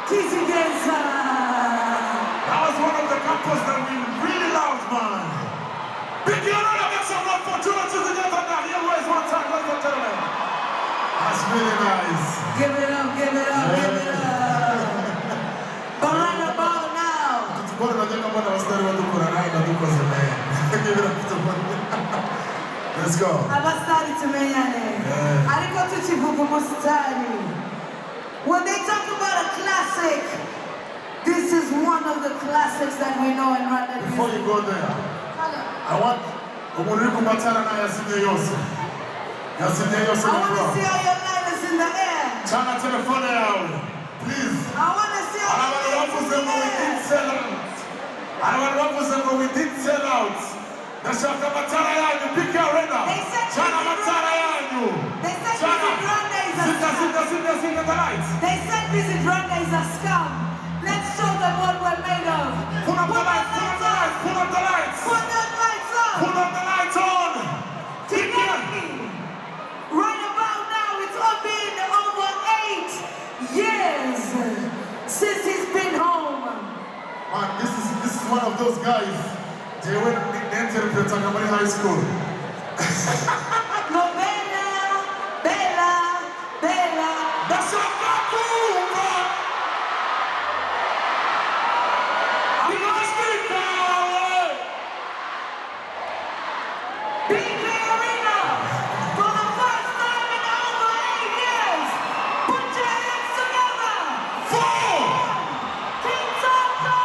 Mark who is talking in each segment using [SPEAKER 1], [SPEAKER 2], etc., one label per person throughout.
[SPEAKER 1] Kizzy Genza.
[SPEAKER 2] That was one of the couples that we really loved, man. Big Leonardo, make some love for Juno Kizzy Genza now. Here was one time, ladies and gentlemen. That's really nice.
[SPEAKER 1] Give it up, give it up, give it up. But right about now.
[SPEAKER 2] Bora unajua kama na wastari watu kuna naye na tuko zime. Give it up to Let's go.
[SPEAKER 1] Abastari tumenyane. Aliko tuchivugu mustari. When they talk about a classic, this is one of the classics that we know and run.
[SPEAKER 2] Before you go there, I want Umuriku Matana na Yasinye Yose. Yasinye Yose.
[SPEAKER 1] I want to see all your lighters in the air.
[SPEAKER 2] Chana telephone out, please.
[SPEAKER 1] I want to see all your lighters in the air.
[SPEAKER 2] I don't want we did sell out. Nashaka Matara yanyu, pick your arena. Chana Matara yanyu.
[SPEAKER 1] They said Visit Rwanda is a scam.
[SPEAKER 2] Sing the lights.
[SPEAKER 1] They said Visit Rwanda is a scam. Let's show them what we're made of.
[SPEAKER 2] Put up the lights, put up the lights, put up the lights.
[SPEAKER 1] Put the lights on.
[SPEAKER 2] Put up the lights on.
[SPEAKER 1] Today, right about now, it's been over 8 years since he's been home.
[SPEAKER 2] Man, this is one of those guys. They went to interpret Takamari High School.
[SPEAKER 1] No, Bella, Bella, Bella.
[SPEAKER 2] That's your Kakumba! I'm gonna speak now!
[SPEAKER 1] BK Arena, for the first time in over 8 years, put your hands together.
[SPEAKER 2] 4!
[SPEAKER 1] King Tonto!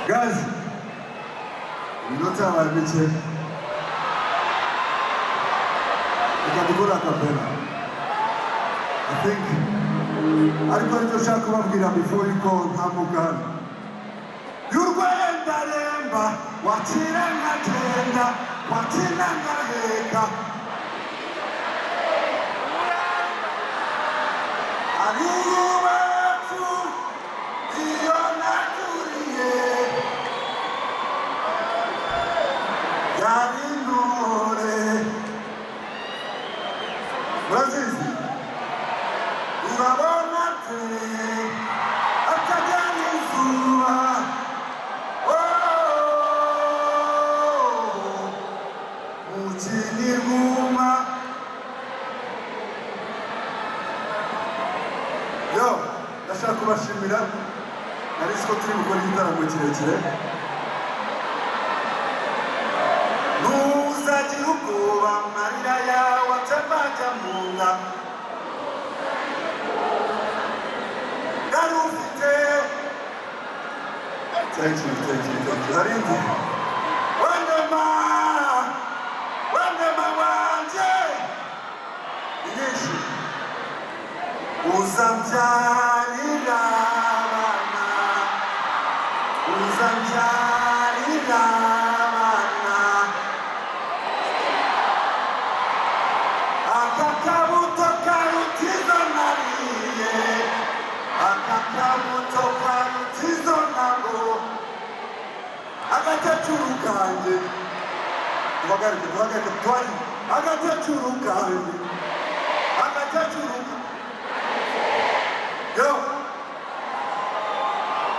[SPEAKER 3] Guys, you know how I meet you. You got to go to Capella. I think I'm going to shout before you go Hamugan. You're going to Lemba, Watiranga Tenda, Watiranga Heka. Yo, ndashaka kubashimira nari siko turi gukora igitaramo kirekire ntuzagira ubwoba amarira yawe atabajya mu nda ngari ufite thank you Harinzi wandema wanje inyinshi uzambyarira abana aka kabuto karutizo nariye aka kabuto karutizo nabo agakecuru kanjye duhagarike twari agakecuru kanjye Yo,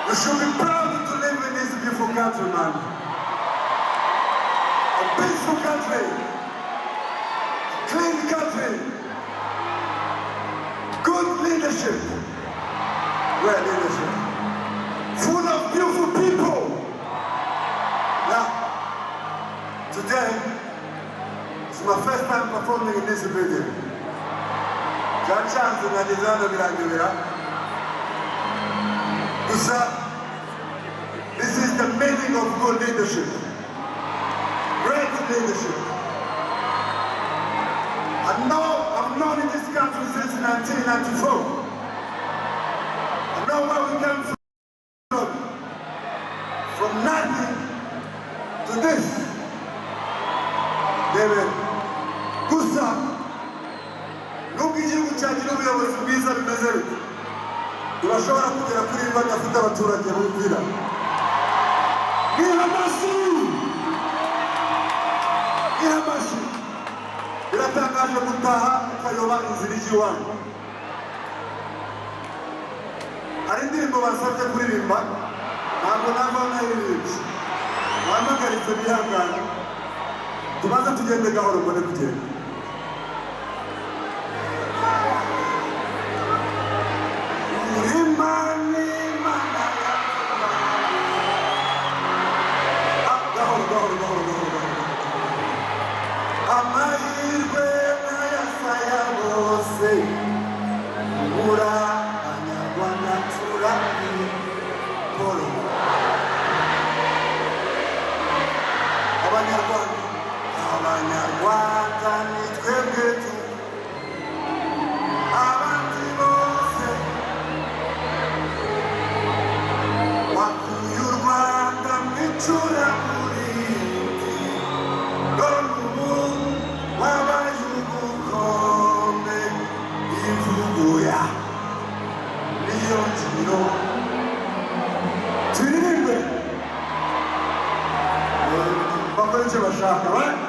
[SPEAKER 3] you should be proud to live in this beautiful country, man. A peaceful country, clean country. leadership. Great leadership. Full of beautiful people. Now, today, it's my first time performing in this building. John Chance and Adizana Mirandivira. This is the meaning of good leadership. Great leadership. I've known in this country since 1994. I know where we came from. From nothing to this. David, gusa nubwo igihugu cyagira ubuyobozi bwiza bimeze bite, turashobora kugera kuri ibi badafite abaturage bumvira. Ihamashi biratangaje gutaha ukayoba inzira ijya iwanyu. Hari indirimbo basabye kuririmba ntabwo nava nayiririmbye, wampagaritse bihangane tubanza tugende gahoro mbone kugenda. Amahirwe n'ayasaya bose ubura abanyarwanda turari polo. Abanyarwanda ni twebwe tu, abandi bose wakuye u Rwanda mw'icuraburindi, none ubu wabaye ubukombe. Imvugo ya niyo ngiro turirimbe bakora icyo bashaka. Right?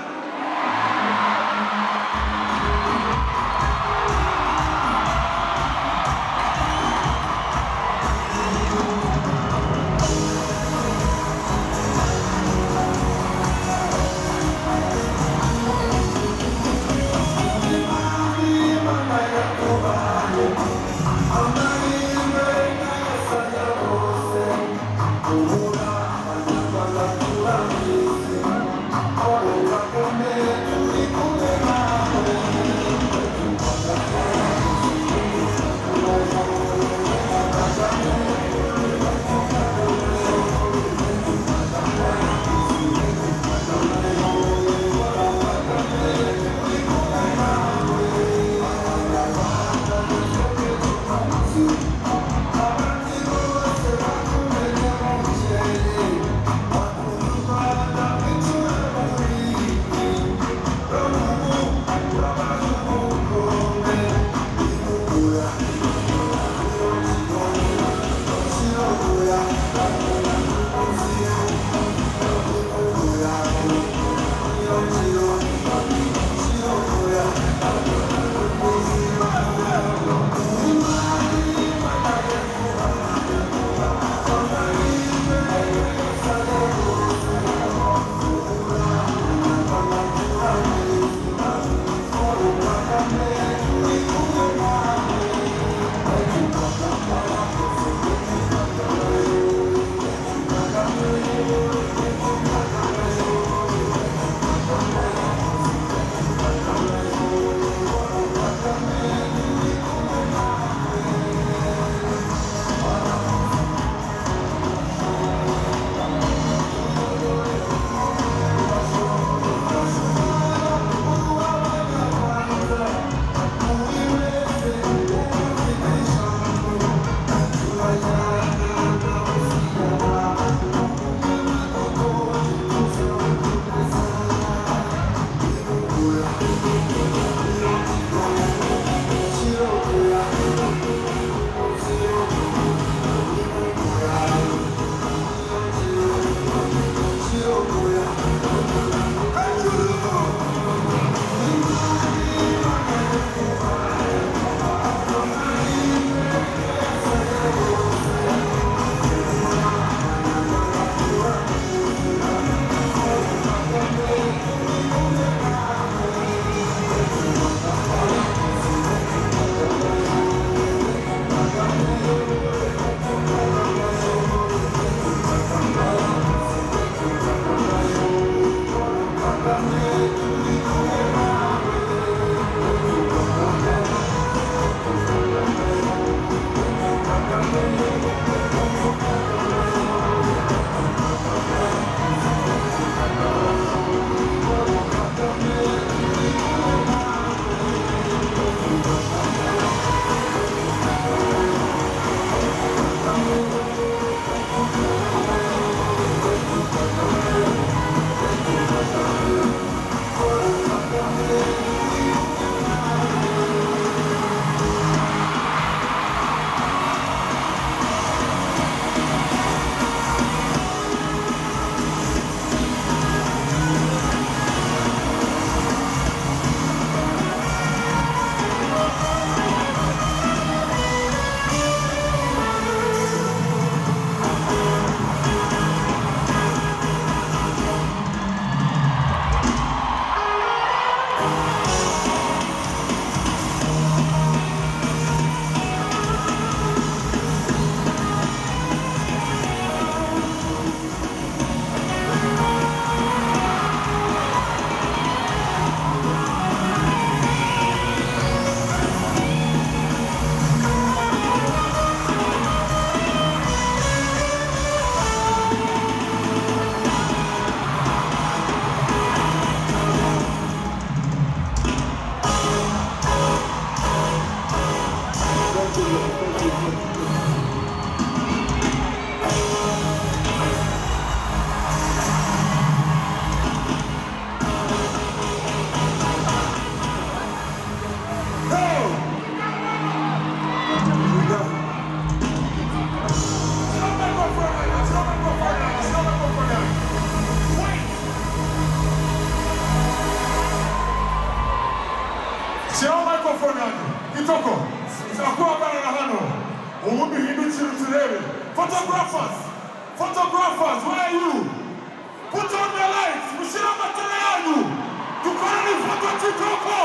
[SPEAKER 2] Shyiraho microphone yanjye Kitoko sakuhagana na hano ubundi hindukire turebe photographers where are you? Put on the lights mushyire amatara yanyu dukorane ifoto Kitoko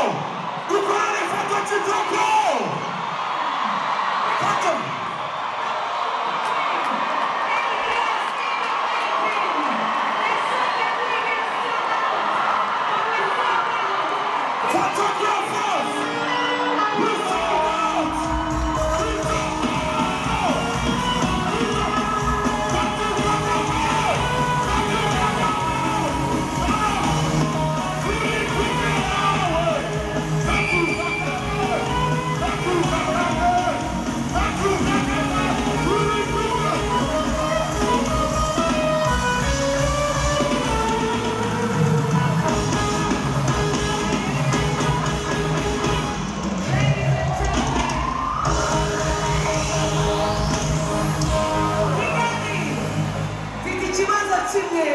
[SPEAKER 1] Ikibazo kimwe